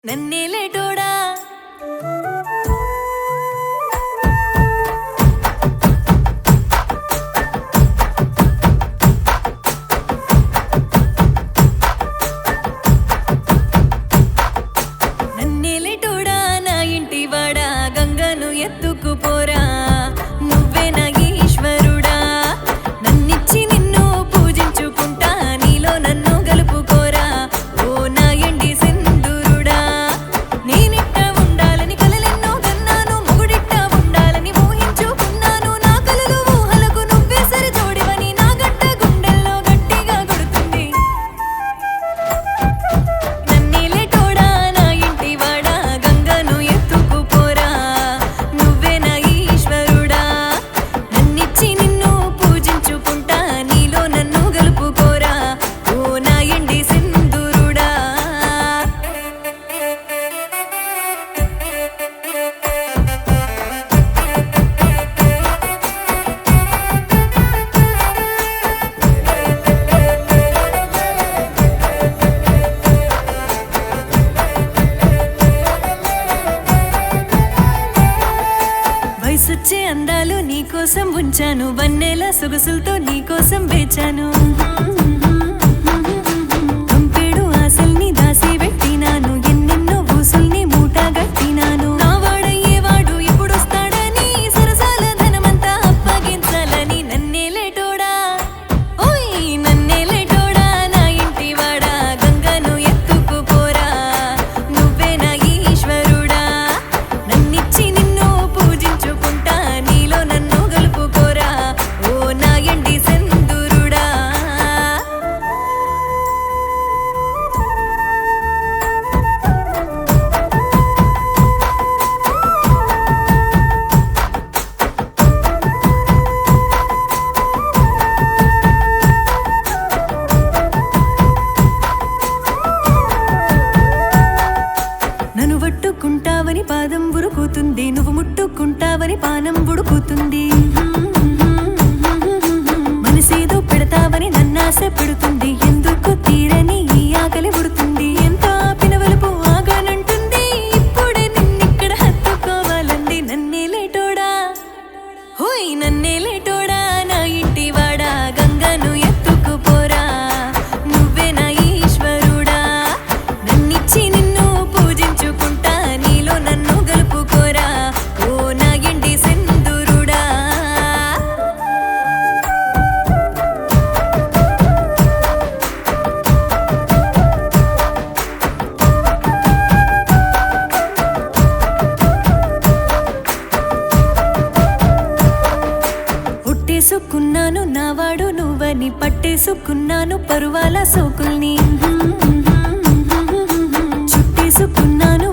నన్నేలేటోడా నన్నేలేటోడా నా ఇంటి వాడా గంగను ఎత్తుకుపోరా నువ్వే నా ఈశ్వరుడా నన్నిచ్చి నిన్ను పూజించుకుంటా నీలో నన్ను గలుపుకోరా ఓ నా ఎండి సింధూరుడా నేనిట్ట ఉండాలని కలలెన్నో కన్నాను మొగుడిట్ట ఉండాలని ఊహించుకున్నాను నా కలలు ఊహలకు నువ్వే సరిజోడివని నా గట్ట గుండెల్లో గట్టిగా కొడుతుంది నన్నేలేటోడా నా ఇంటి వాడా గంగను ఎత్తుకుపోరా నువ్వే నా ఈశ్వరుడా నన్నిచ్చి నిన్ను పూజించుకుంటా నీలో నన్ను గలుపుకోరా ఓ నా ఎండి సింధూరుడా వయసొచ్చే అందాలు నీకోసం ఉంచాను వన్నెల సొగసులతో నీకోసం వేచాను కంపెడు ఆశల్ని దాసి పెట్టినాను ఎన్నెన్నో ఊసుల్ని మూట గట్టినాను నా వాడయ్యేవాడు ఎప్పుడొస్తాడని సరసాల ధనమంతా అప్పగించాలని నన్నేలేటోడా ఓయ్ నన్నేలేటోడా నా ఇంటి వాడా గంగను ఎత్తుకుపోరా నువ్వే నా ఈశ్వరుడా నన్నిచ్చి నిన్ను పూజించుకుంటా నీలో నన్ను గలుపుకోరా ఓ నా ఎండి సింధూరుడా నన్ను పట్టుకుంటావని పాదం ఉరుకుతుంది నువ్వు ముట్టుకుంటావని పానం ఉడుకుతుంది మనసేదో పెడతావని నన్నాశ పెడుతుంది ఎందుకు తీరని ఈ ఆకలి ఉడుతుంది ఎంత ఆపిన వలుపు ఆగానంటుంది ఇప్పుడే నిన్నిక్కడ హత్తుకోవాలంది నన్నేలేటోడా హోయ్ నన్నేలేటోడా నా ఇంటి వాడా గంగను ఎత్తుకుపోరా నువ్వే నా ఈశ్వరుడా నన్నిచ్చి నిన్ను పూజించుకుంటా నీలో నన్ను గలుపుకోరా ఓ నా ఎండి సింధూరుడా ఒట్టేసుకున్నాను నావాడు నువ్వని పట్టేసుకున్నాను పరువాల సోకుల్ని చుట్టేసుకున్నాను